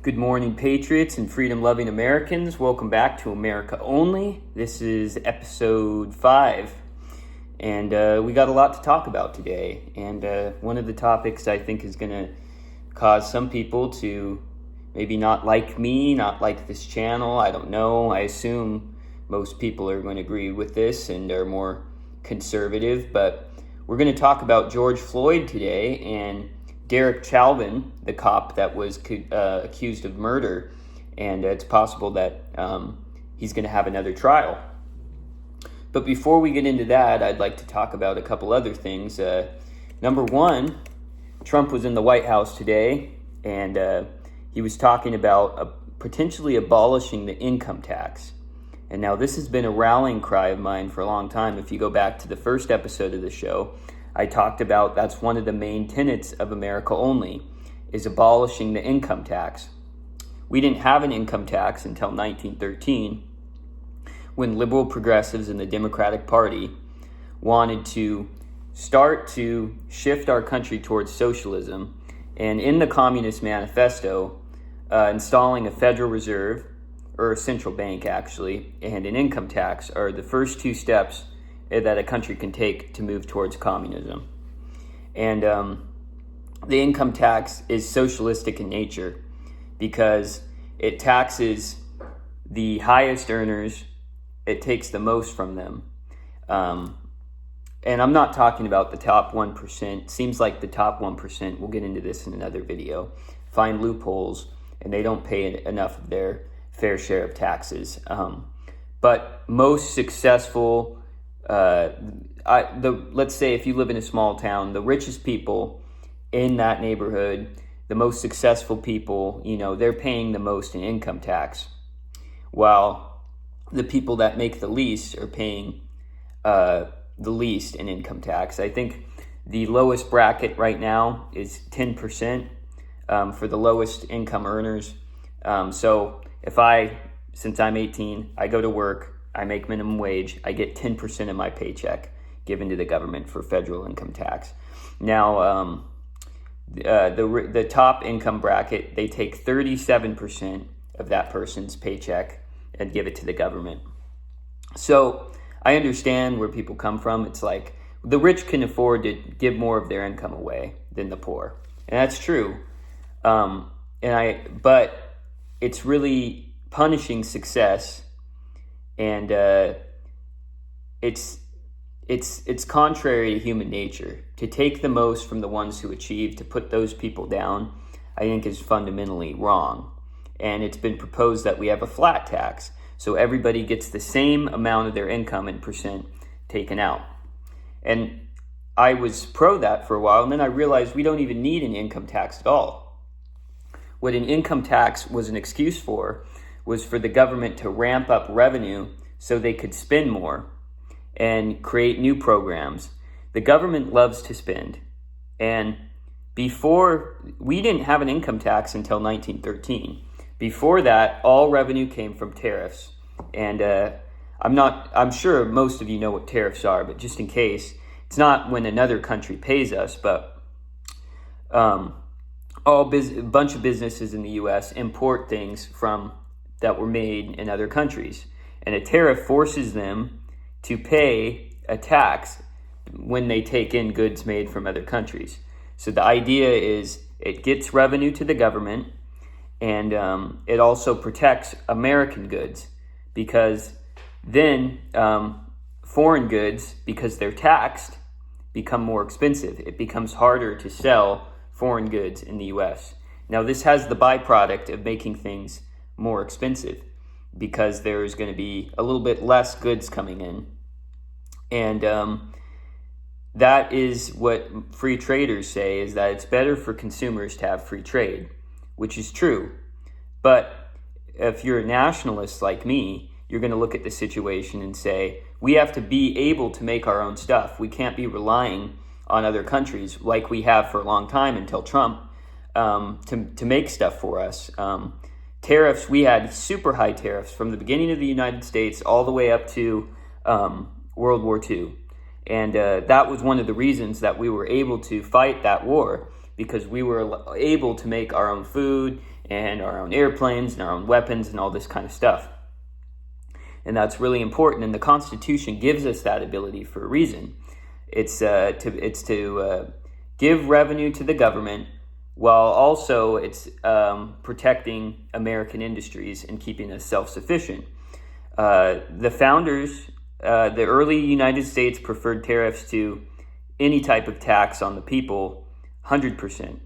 Good morning, patriots and freedom-loving Americans. Welcome back to America Only. This is episode 5, and we got a lot to talk about today. And one of the topics I think is going to cause some people to maybe not like me, not like this channel. I don't know. I assume most people are going to agree with this and are more conservative. But we're going to talk about George Floyd today and Derek Chauvin, the cop that was accused of murder, and it's possible that he's going to have another trial. But before we get into that, I'd like to talk about a couple other things. Number one, Trump was in the White House today, and he was talking about potentially abolishing the income tax. And now this has been a rallying cry of mine for a long time. If you go back to the first episode of the show, I talked about that's one of the main tenets of America Only, is abolishing the income tax. We didn't have an income tax until 1913, when liberal progressives in the Democratic Party wanted to start to shift our country towards socialism. And in the Communist Manifesto, installing a Federal Reserve, or a central bank actually, and an income tax are the first two steps that a country can take to move towards communism. And the income tax is socialistic in nature because it taxes the highest earners. It takes the most from them. And I'm not talking about the top 1%. Seems like the top 1%, we'll get into this in another video, find loopholes and they don't pay enough of their fair share of taxes. But most successful, let's say if you live in a small town, the richest people in that neighborhood, the most successful people, they're paying the most in income tax, while the people that make the least are paying the least in income tax. I think the lowest bracket right now is 10% for the lowest income earners. So since I'm 18, I go to work, I make minimum wage, I get 10% of my paycheck given to the government for federal income tax. Now, the top income bracket, they take 37% of that person's paycheck and give it to the government. So I understand where people come from. It's like the rich can afford to give more of their income away than the poor. And that's true. But it's really punishing success. And it's contrary to human nature. To take the most from the ones who achieve, to put those people down, I think is fundamentally wrong. And it's been proposed that we have a flat tax, so everybody gets the same amount of their income and percent taken out. And I was pro that for a while, and then I realized we don't even need an income tax at all. What an income tax was an excuse for was for the government to ramp up revenue so they could spend more and create new programs. The government loves to spend. And we didn't have an income tax until 1913. Before that, all revenue came from tariffs. And I'm sure most of you know what tariffs are, but just in case, it's not when another country pays us, but a bunch of businesses in the U.S. import things that were made in other countries. And a tariff forces them to pay a tax when they take in goods made from other countries. So the idea is it gets revenue to the government, and it also protects American goods, because then foreign goods, because they're taxed, become more expensive. It becomes harder to sell foreign goods in the U.S. Now, this has the byproduct of making things more expensive, because there's going to be a little bit less goods coming in. And that is what free traders say, is that it's better for consumers to have free trade, which is true. But if you're a nationalist like me, you're going to look at the situation and say, we have to be able to make our own stuff. We can't be relying on other countries like we have for a long time until Trump to make stuff for us. Tariffs, we had super high tariffs from the beginning of the United States all the way up to World War II. And that was one of the reasons that we were able to fight that war, because we were able to make our own food and our own airplanes and our own weapons and all this kind of stuff. And that's really important. And the Constitution gives us that ability for a reason. It's to give revenue to the government, while also it's protecting American industries and keeping us self-sufficient. The founders, the early United States preferred tariffs to any type of tax on the people, 100%.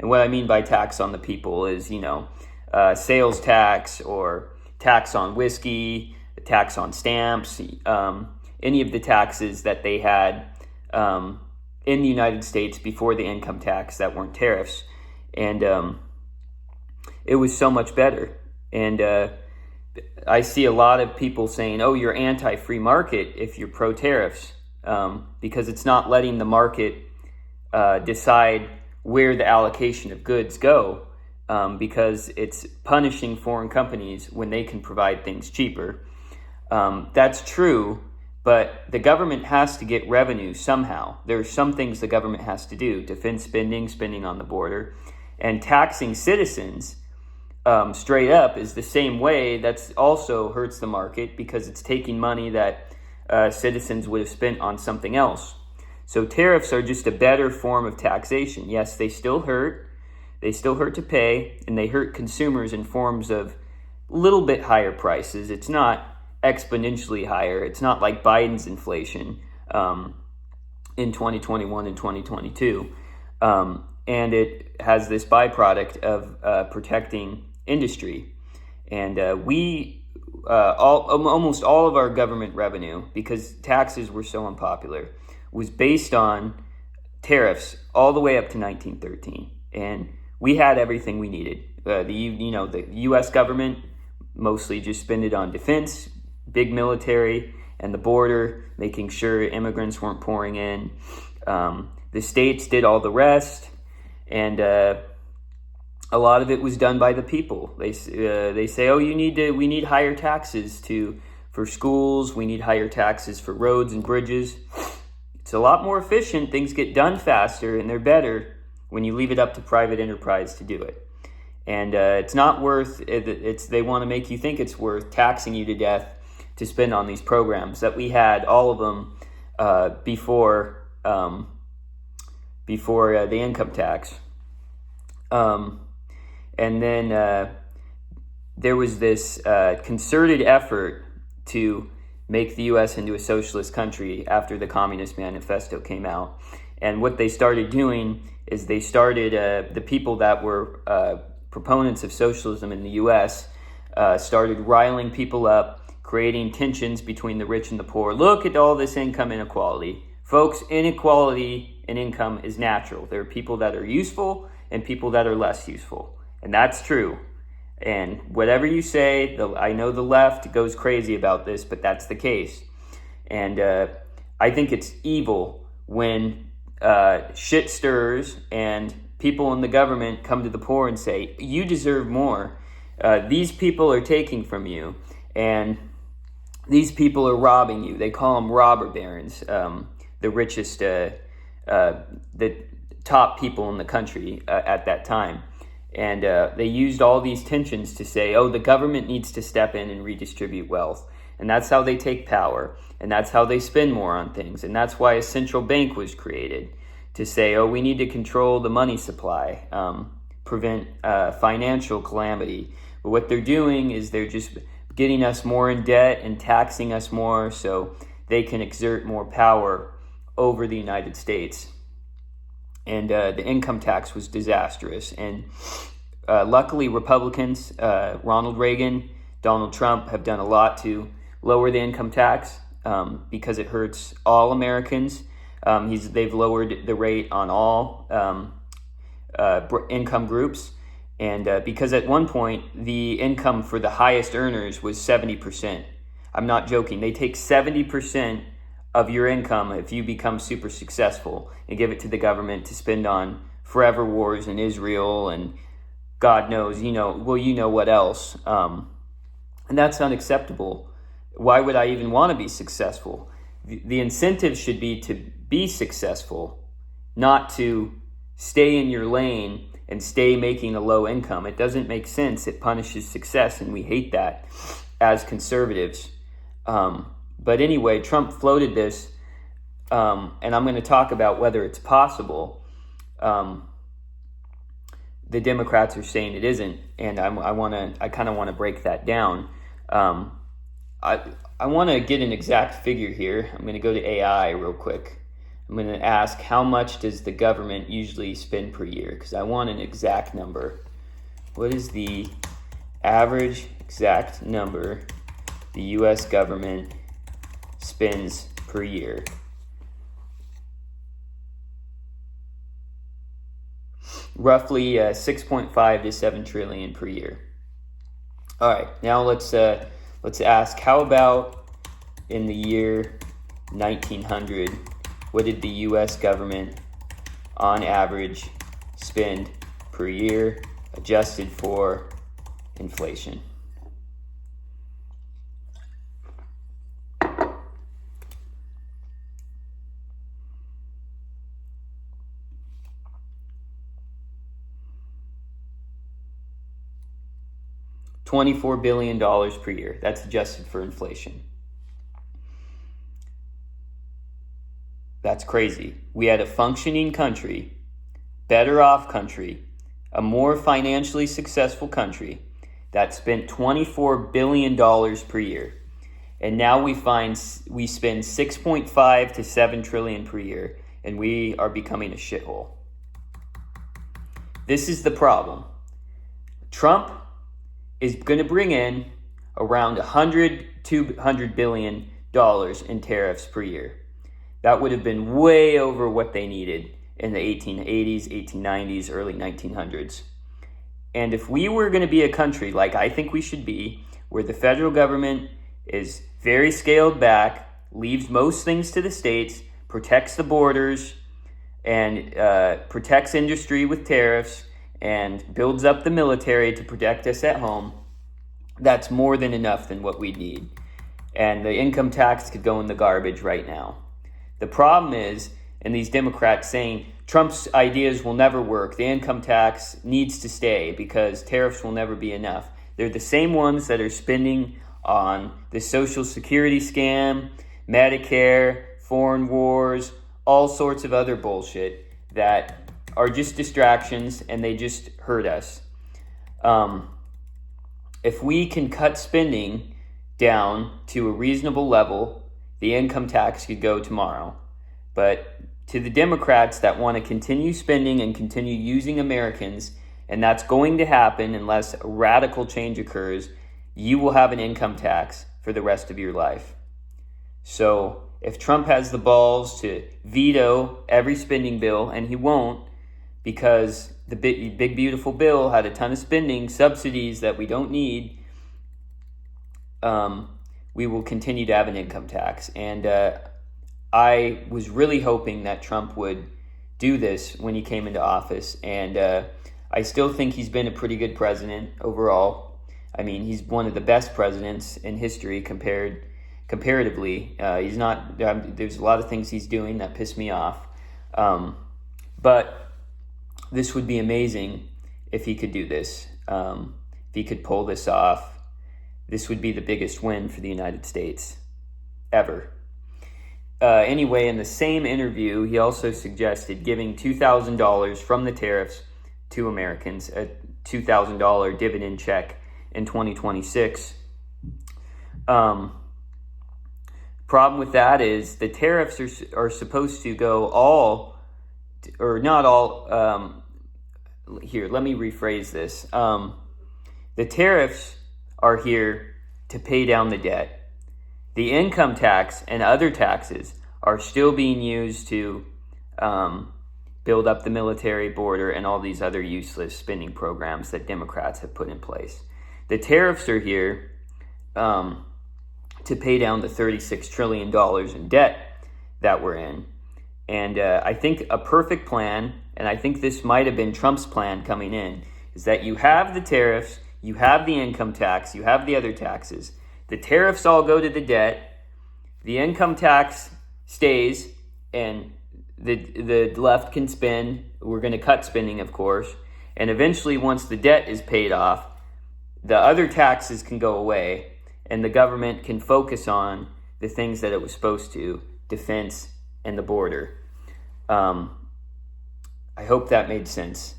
And what I mean by tax on the people is, sales tax or tax on whiskey, tax on stamps, any of the taxes that they had in the United States before the income tax that weren't tariffs. And it was so much better. And I see a lot of people saying, oh, you're anti-free market if you're pro-tariffs, because it's not letting the market decide where the allocation of goods go, because it's punishing foreign companies when they can provide things cheaper. That's true, but the government has to get revenue somehow. There are some things the government has to do: defense spending on the border, and taxing citizens straight up is the same way. That's also hurts the market, because it's taking money that citizens would have spent on something else. So tariffs are just a better form of taxation. Yes, they still hurt. They still hurt to pay, and they hurt consumers in forms of a little bit higher prices. It's not exponentially higher. It's not like Biden's inflation in 2021 and 2022. And it has this byproduct of protecting industry. And almost all of our government revenue, because taxes were so unpopular, was based on tariffs all the way up to 1913. And we had everything we needed. The U.S. government mostly just spent it on defense, big military, and the border, making sure immigrants weren't pouring in. The states did all the rest, and a lot of it was done by the people. They say, oh, we need higher taxes for schools. We need higher taxes for roads and bridges. It's a lot more efficient. Things get done faster, and they're better when you leave it up to private enterprise to do it. And it's not worth it. They want to make you think it's worth taxing you to death to spend on these programs that we had, all of them, before the income tax. And then there was this concerted effort to make the U.S. into a socialist country after the Communist Manifesto came out. And what they started doing is they started, the people that were proponents of socialism in the U.S. Started riling people up, creating tensions between the rich and the poor. Look at all this income inequality. Folks, inequality in income is natural. There are people that are useful and people that are less useful. And that's true. And whatever you say, I know the left goes crazy about this, but that's the case. And I think it's evil when shit stirs and people in the government come to the poor and say, you deserve more. These people are taking from you, and these people are robbing you. They call them robber barons, the richest, the top people in the country at that time. And they used all these tensions to say, oh, the government needs to step in and redistribute wealth. And that's how they take power. And that's how they spend more on things. And that's why a central bank was created, to say, oh, we need to control the money supply, prevent financial calamity. But what they're doing is they're just getting us more in debt and taxing us more so they can exert more power over the United States. And the income tax was disastrous. And luckily, Republicans, Ronald Reagan, Donald Trump, have done a lot to lower the income tax because it hurts all Americans. They've lowered the rate on all income groups. And because at one point, the income for the highest earners was 70%. I'm not joking. They take 70% of your income if you become super successful and give it to the government to spend on forever wars in Israel and God knows, you know what else. And that's unacceptable. Why would I even want to be successful? The incentive should be to be successful, not to stay in your lane and stay making a low income. It doesn't make sense. It punishes success, and we hate that as conservatives. But anyway, Trump floated this, and I'm going to talk about whether it's possible. The Democrats are saying it isn't, and I kind of want to break that down. I want to get an exact figure here. I'm going to go to AI real quick. I'm going to ask, how much does the government usually spend per year? Because I want an exact number. What is the average exact number the U.S. government spends per year? Roughly 6.5 to 7 trillion per year. All right, now let's ask, how about in the year 1900, what did the U.S. government on average spend per year adjusted for inflation? $24 billion per year. That's adjusted for inflation. That's crazy. We had a functioning country, better off country, a more financially successful country that spent $24 billion per year. And now we spend 6.5 to 7 trillion per year, and we are becoming a shithole. This is the problem. Trump is going to bring in around $200 billion in tariffs per year. That would have been way over what they needed in the 1880s, 1890s, early 1900s. And if we were going to be a country like I think we should be, where the federal government is very scaled back, leaves most things to the states, protects the borders, and protects industry with tariffs, and builds up the military to protect us at home, that's more than enough than what we need. And the income tax could go in the garbage right now. The problem is, and these Democrats saying Trump's ideas will never work, the income tax needs to stay because tariffs will never be enough. They're the same ones that are spending on the Social Security scam, Medicare, foreign wars, all sorts of other bullshit that are just distractions, and they just hurt us. If we can cut spending down to a reasonable level, the income tax could go tomorrow. But to the Democrats that want to continue spending and continue using Americans, and that's going to happen unless a radical change occurs, you will have an income tax for the rest of your life. So if Trump has the balls to veto every spending bill, and he won't, because the big beautiful bill had a ton of spending, subsidies that we don't need, we will continue to have an income tax. And I was really hoping that Trump would do this when he came into office. And I still think he's been a pretty good president overall. I mean, he's one of the best presidents in history comparatively. He's not. There's a lot of things he's doing that piss me off. But this would be amazing if he could do this. If he could pull this off, this would be the biggest win for the United States ever. Anyway, in the same interview, he also suggested giving $2,000 from the tariffs to Americans, a $2,000 dividend check in 2026. Problem with that is the tariffs are supposed to go all, or not all. Here, let me rephrase this. The tariffs are here to pay down the debt. The income tax and other taxes are still being used to build up the military, border, and all these other useless spending programs that Democrats have put in place. The tariffs are here to pay down the $36 trillion in debt that we're in. And I think a perfect plan, and I think this might have been Trump's plan coming in, is that you have the tariffs, you have the income tax, you have the other taxes. The tariffs all go to the debt, the income tax stays, and the left can spend. We're going to cut spending, of course. And eventually, once the debt is paid off, the other taxes can go away and the government can focus on the things that it was supposed to: defense and the border. I hope that made sense.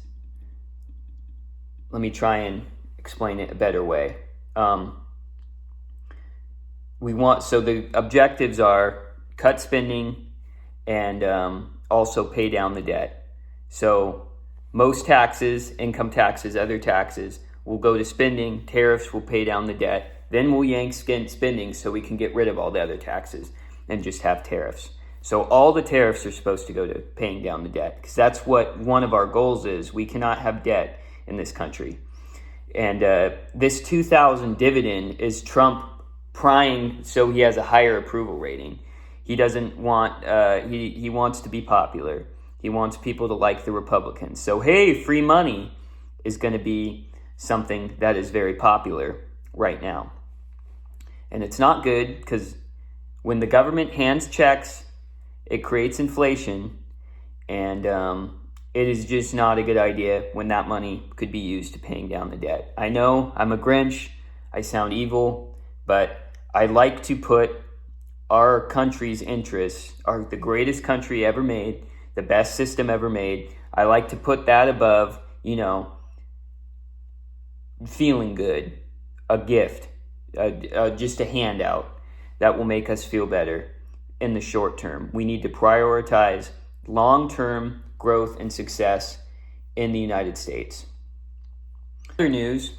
Let me try and explain it a better way. So the objectives are cut spending and also pay down the debt. So most taxes, income taxes, other taxes, will go to spending. Tariffs will pay down the debt. Then we'll yank spending so we can get rid of all the other taxes and just have tariffs. So all the tariffs are supposed to go to paying down the debt, because that's what one of our goals is. We cannot have debt in this country. And this 2000 dividend is Trump prying so he has a higher approval rating. He doesn't want, he wants to be popular. He wants people to like the Republicans. So, hey, free money is going to be something that is very popular right now. And it's not good, because when the government hands checks, it creates inflation, and it is just not a good idea when that money could be used to paying down the debt. I know I'm a Grinch, I sound evil, but I like to put our country's interests, the greatest country ever made, the best system ever made, I like to put that above, feeling good, a gift, just a handout that will make us feel better in the short term. We need to prioritize long-term growth and success in the United States. Other news,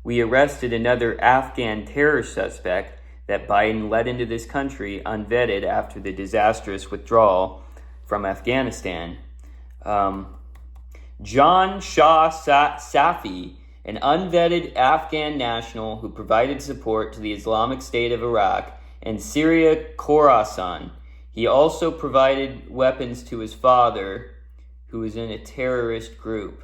we arrested another Afghan terror suspect that Biden let into this country unvetted after the disastrous withdrawal from Afghanistan. John Shah Safi, an unvetted Afghan national who provided support to the Islamic State of Iraq and Syria Khorasan. He also provided weapons to his father, who was in a terrorist group.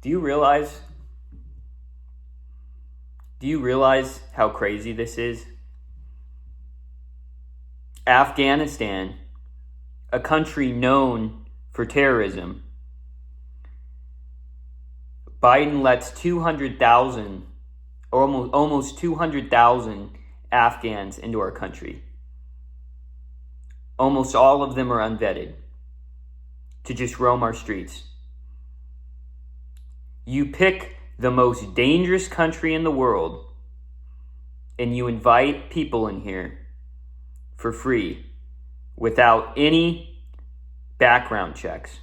Do you realize how crazy this is? Afghanistan, a country known for terrorism. Biden lets 200,000, almost 200,000 Afghans into our country. Almost all of them are unvetted, to just roam our streets. You pick the most dangerous country in the world and you invite people in here for free without any background checks.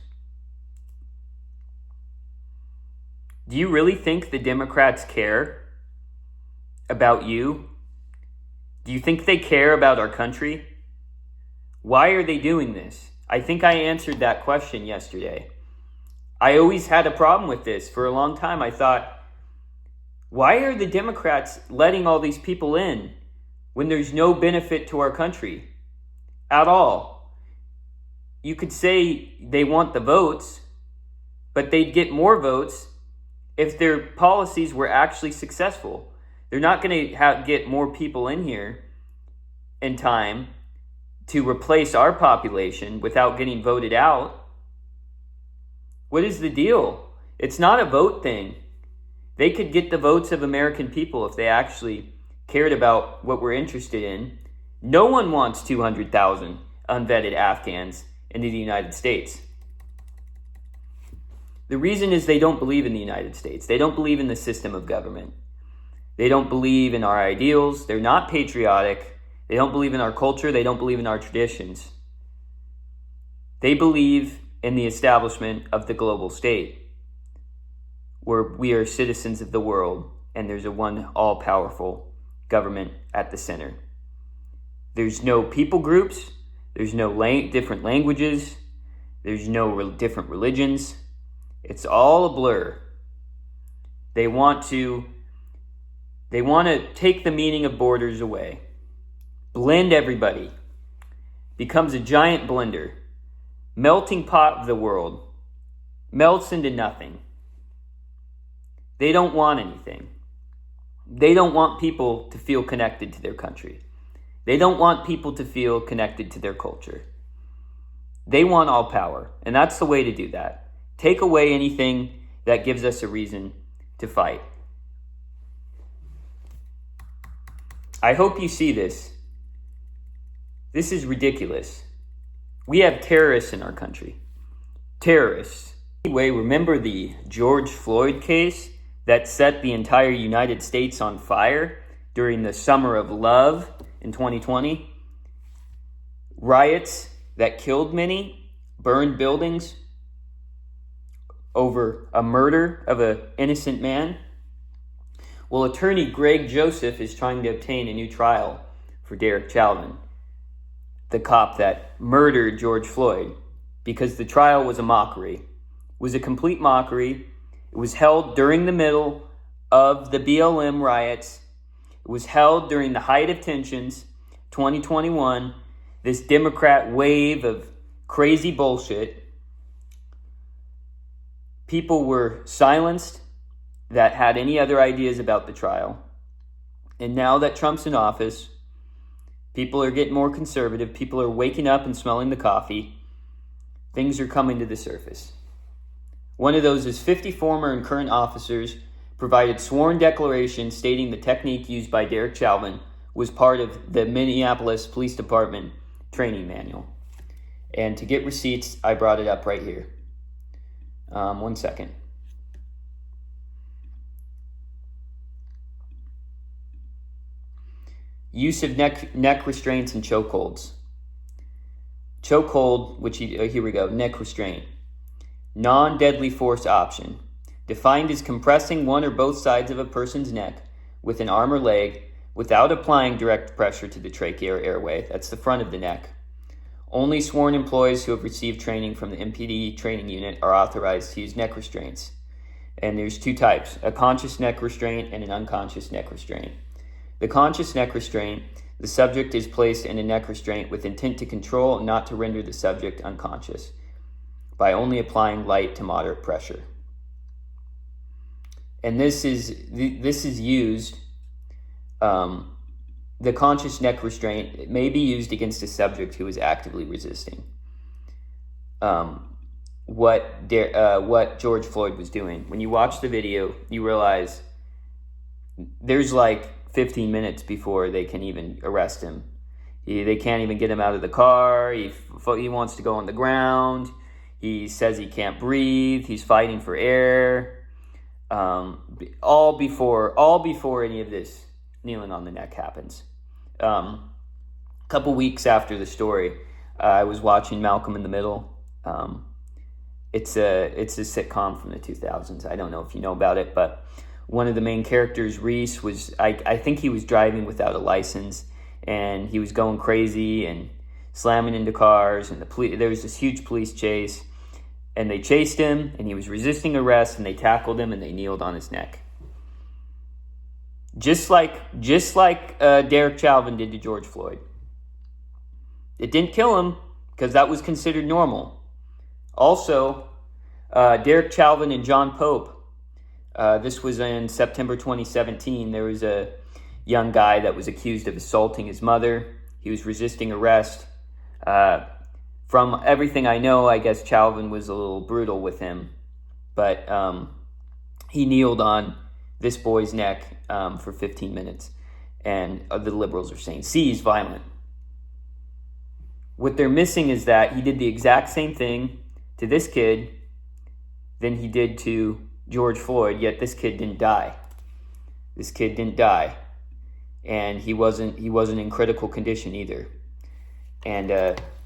Do you really think the Democrats care about you? Do you think they care about our country? Why are they doing this? I think I answered that question yesterday. I always had a problem with this for a long time. I thought, why are the Democrats letting all these people in when there's no benefit to our country at all? You could say they want the votes, but they'd get more votes if their policies were actually successful. They're not going to get more people in here in time to replace our population without getting voted out. What is the deal? It's not a vote thing. They could get the votes of American people if they actually cared about what we're interested in. No one wants 200,000 unvetted Afghans into the United States. The reason is they don't believe in the United States. They don't believe in the system of government. They don't believe in our ideals. They're not patriotic. They don't believe in our culture. They don't believe in our traditions. They believe in the establishment of the global state, where we are citizens of the world and there's a one all-powerful government at the center. There's no people groups. There's no different languages. There's no different religions. It's all a blur. They want to take the meaning of borders away, blend everybody, becomes a giant blender, melting pot of the world, melts into nothing. They don't want anything. They don't want people to feel connected to their country. They don't want people to feel connected to their culture. They want all power, and that's the way to do that. Take away anything that gives us a reason to fight. I hope you see this. This is ridiculous. We have terrorists in our country. Terrorists. Anyway, remember the George Floyd case that set the entire United States on fire during the Summer of Love in 2020? Riots that killed many, burned buildings over a murder of an innocent man. Well, attorney Greg Joseph is trying to obtain a new trial for Derek Chauvin, the cop that murdered George Floyd, because the trial was a mockery. It was a complete mockery. It was held during the middle of the BLM riots. It was held during the height of tensions, 2021, this Democrat wave of crazy bullshit. People were silenced that had any other ideas about the trial. And now that Trump's in office, people are getting more conservative. People are waking up and smelling the coffee. Things are coming to the surface. One of those is 50 former and current officers provided sworn declarations stating the technique used by Derek Chauvin was part of the Minneapolis Police Department training manual. And to get receipts, I brought it up right here. 1 second. Use of neck restraints and chokeholds. Chokehold, which here we go, neck restraint. Non-deadly force option. Defined as compressing one or both sides of a person's neck with an arm or leg without applying direct pressure to the trachea or airway. That's the front of the neck. Only sworn employees who have received training from the MPD training unit are authorized to use neck restraints. And there's two types, a conscious neck restraint and an unconscious neck restraint. The conscious neck restraint, the subject is placed in a neck restraint with intent to control and not to render the subject unconscious by only applying light to moderate pressure. And this is used, the conscious neck restraint may be used against a subject who is actively resisting what George Floyd was doing. When you watch the video, you realize there's like 15 minutes before they can even arrest him. They can't even get him out of the car. He wants to go on the ground. He says he can't breathe. He's fighting for air. All before any of this kneeling on the neck happens. A couple weeks after the story, I was watching Malcolm in the Middle. It's a sitcom from the 2000s. I don't know if you know about it, but one of the main characters, Reese, was I think he was driving without a license, and he was going crazy and slamming into cars, and there was this huge police chase, and they chased him, and he was resisting arrest, and they tackled him, and they kneeled on his neck. Just like Derek Chauvin did to George Floyd. It didn't kill him, because that was considered normal. Also, Derek Chauvin and John Pope, this was in September 2017. There was a young guy that was accused of assaulting his mother. He was resisting arrest. From everything I know, I guess Chauvin was a little brutal with him. But he kneeled on this boy's neck for 15 minutes. And the liberals are saying, see, he's violent. What they're missing is that he did the exact same thing to this kid than he did to George Floyd, yet this kid didn't die. This kid didn't die. And he wasn't in critical condition either. And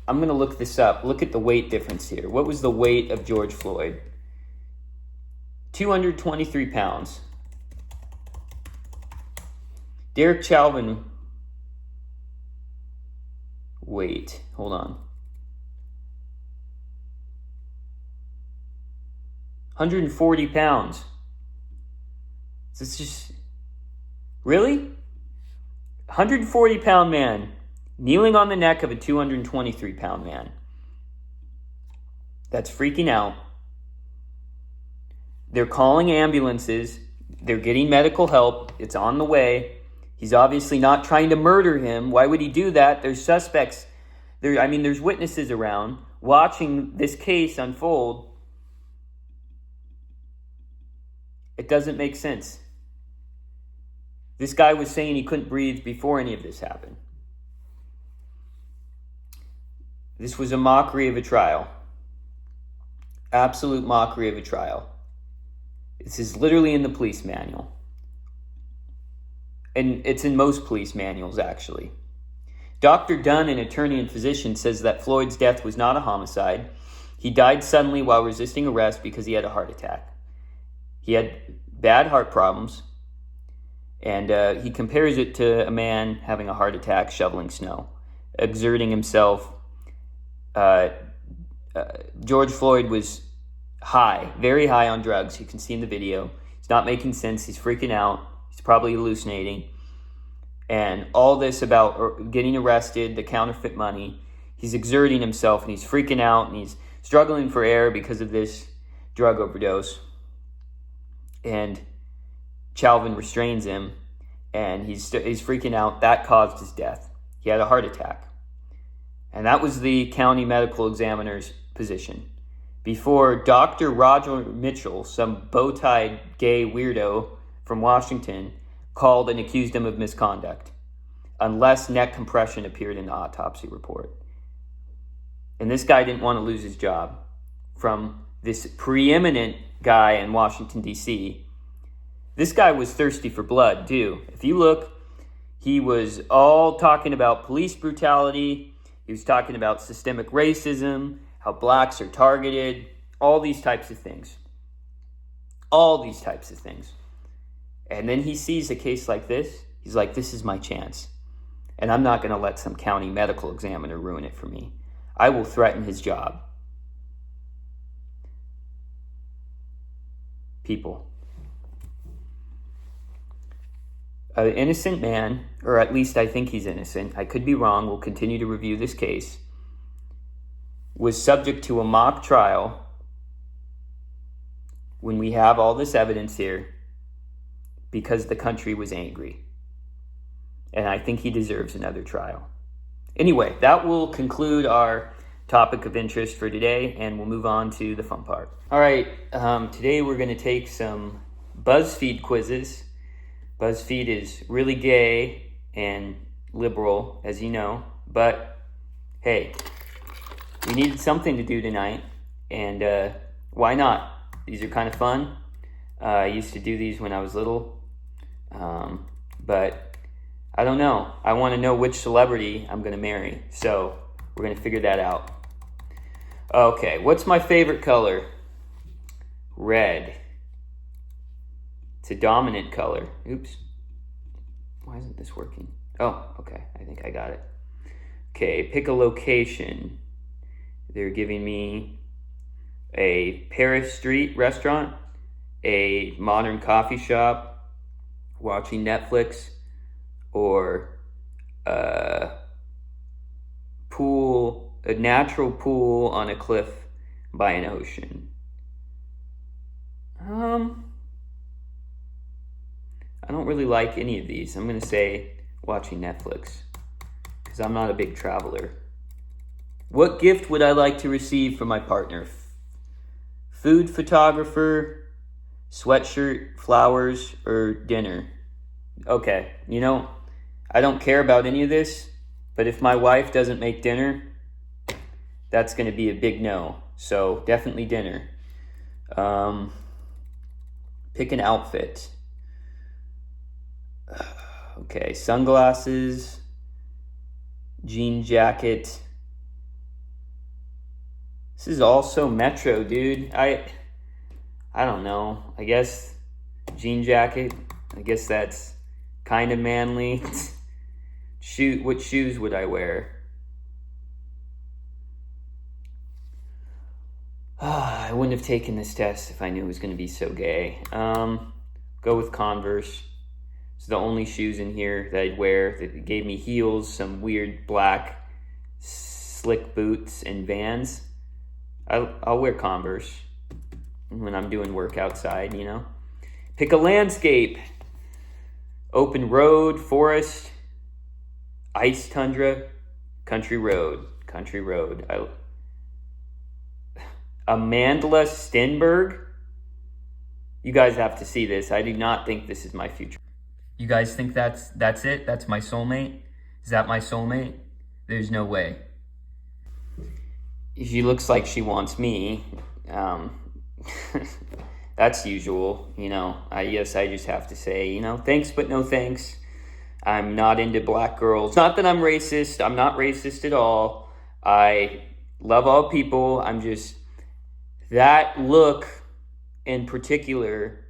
I'm going to look this up. Look at the weight difference here. What was the weight of George Floyd? 223 pounds. Derek Chauvin, weight, hold on. 140 pounds. This just, really? 140-pound man kneeling on the neck of a 223-pound man. That's freaking out. They're calling ambulances. They're getting medical help. It's on the way. He's obviously not trying to murder him. Why would he do that? There's suspects. There's witnesses around watching this case unfold. It doesn't make sense. This guy was saying he couldn't breathe before any of this happened. This was a mockery of a trial. Absolute mockery of a trial. This is literally in the police manual. And it's in most police manuals, actually. Dr. Dunn, an attorney and physician, says that Floyd's death was not a homicide. He died suddenly while resisting arrest because he had a heart attack. He had bad heart problems, and he compares it to a man having a heart attack shoveling snow, exerting himself. George Floyd was high, very high on drugs. You can see in the video. He's not making sense. He's freaking out. He's probably hallucinating. And all this about getting arrested, the counterfeit money, he's exerting himself and he's freaking out and he's struggling for air because of this drug overdose. And Chauvin restrains him and he's freaking out. That caused his death. He had a heart attack. And that was the county medical examiner's position. Before Dr. Roger Mitchell, some bow-tied gay weirdo from Washington, called and accused him of misconduct, unless neck compression appeared in the autopsy report. And this guy didn't want to lose his job from this preeminent guy in Washington, D.C. This guy was thirsty for blood, too. If you look, he was all talking about police brutality. He was talking about systemic racism, how blacks are targeted, all these types of things. All these types of things. And then he sees a case like this. He's like, this is my chance. And I'm not going to let some county medical examiner ruin it for me. I will threaten his job. People. An innocent man, or at least I think he's innocent, I could be wrong, we'll continue to review this case, was subject to a mock trial when we have all this evidence here because the country was angry. And I think he deserves another trial. Anyway, that will conclude our topic of interest for today, and we'll move on to the fun part. All right, today we're going to take some BuzzFeed quizzes. BuzzFeed is really gay and liberal, as you know, but hey, we needed something to do tonight, and why not? These are kind of fun. I used to do these when I was little, but I don't know. I want to know which celebrity I'm going to marry, so we're going to figure that out. Okay, what's my favorite color? Red. It's a dominant color. Oops. Why isn't this working? Oh, okay. I think I got it. Okay, pick a location. They're giving me a Paris Street restaurant, a modern coffee shop, watching Netflix, or a natural pool on a cliff by an ocean. I don't really like any of these. I'm going to say watching Netflix because I'm not a big traveler. What gift would I like to receive from my partner? Food photographer, sweatshirt, flowers, or dinner? Okay, I don't care about any of this, but if my wife doesn't make dinner, that's going to be a big no. So definitely dinner. Pick an outfit. Okay, sunglasses, jean jacket. This is also Metro, dude. I don't know. I guess jean jacket. I guess that's kind of manly. What shoes would I wear? I wouldn't have taken this test if I knew it was going to be so gay. Go with Converse. It's the only shoes in here that I'd wear. That gave me heels, some weird black slick boots, and Vans. I'll wear Converse when I'm doing work outside, Pick a landscape. Open road, forest, ice tundra, country road. Country road. Amandla Stenberg. You guys have to see this. I do not think this is my future. You guys think that's it? That's my soulmate? Is that my soulmate? There's no way. She looks like she wants me. That's usual, you know. I guess I just have to say, you know, thanks but no thanks. I'm not into black girls. Not that I'm racist. I'm not racist at all. I love all people. I'm just, that look in particular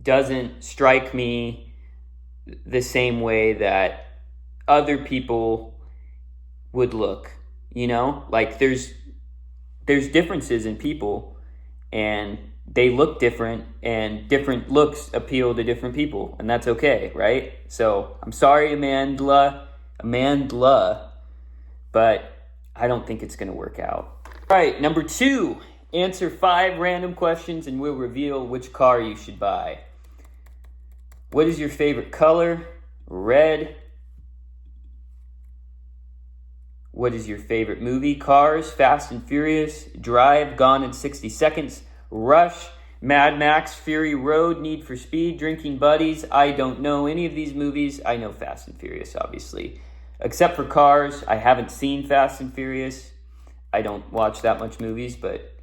doesn't strike me the same way that other people would look, you know? Like there's differences in people, and they look different, and different looks appeal to different people, and that's okay, right? So I'm sorry, Amandla, but I don't think it's going to work out. All right, number 2, answer 5 random questions and we'll reveal which car you should buy. What is your favorite color? Red. What is your favorite movie? Cars, Fast and Furious, Drive, Gone in 60 Seconds, Rush, Mad Max, Fury Road, Need for Speed, Drinking Buddies. I don't know any of these movies. I know Fast and Furious, obviously. Except for Cars, I haven't seen Fast and Furious. I don't watch that much movies, but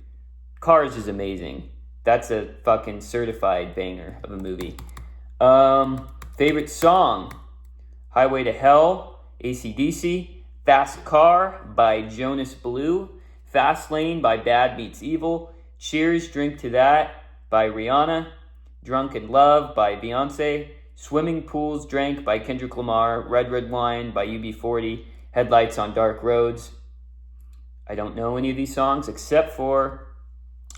Cars is amazing. That's a fucking certified banger of a movie. Favorite song? Highway to Hell, AC/DC. Fast Car by Jonas Blue. Fast Lane by Bad Meets Evil. Cheers, Drink to That by Rihanna. Drunk in Love by Beyonce. Swimming Pools Drank by Kendrick Lamar. Red Red Wine by UB40. Headlights on Dark Roads. I don't know any of these songs except for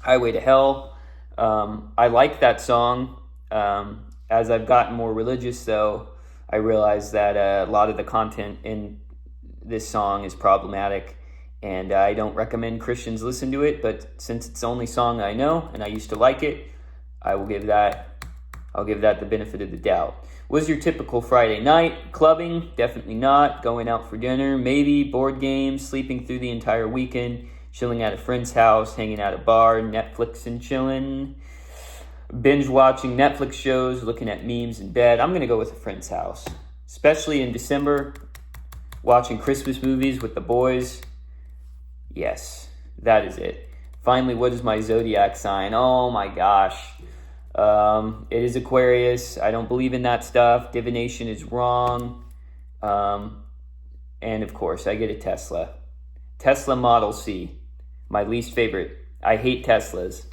Highway to Hell. I like that song. As I've gotten more religious, though, I realize that a lot of the content in this song is problematic, and I don't recommend Christians listen to it, but since it's the only song I know and I used to like it, I'll give that the benefit of the doubt. Was your typical Friday night? Clubbing? Definitely not. Going out for dinner? Maybe. Board games? Sleeping through the entire weekend? Chilling at a friend's house? Hanging at a bar? Netflix and chilling? Binge watching Netflix shows? Looking at memes in bed? I'm going to go with a friend's house, especially in December. Watching Christmas movies with the boys. Yes, that is it. Finally, what is my zodiac sign? Oh my gosh. It is Aquarius. I don't believe in that stuff. Divination is wrong. And of course, I get a Tesla. Tesla Model C. My least favorite. I hate Teslas.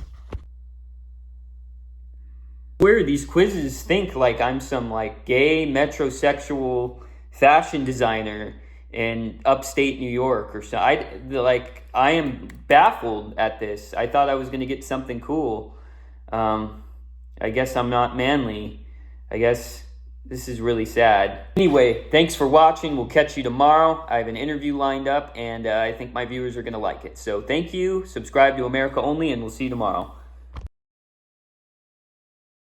Where these quizzes think like I'm some like gay metrosexual fashion designer in upstate New York or so. I am baffled at this. I thought I was going to get something cool. I guess I'm not manly. I guess this is really sad. Anyway, thanks for watching. We'll catch you tomorrow. I have an interview lined up, and I think my viewers are going to like it. So thank you. Subscribe to America Only, and we'll see you tomorrow.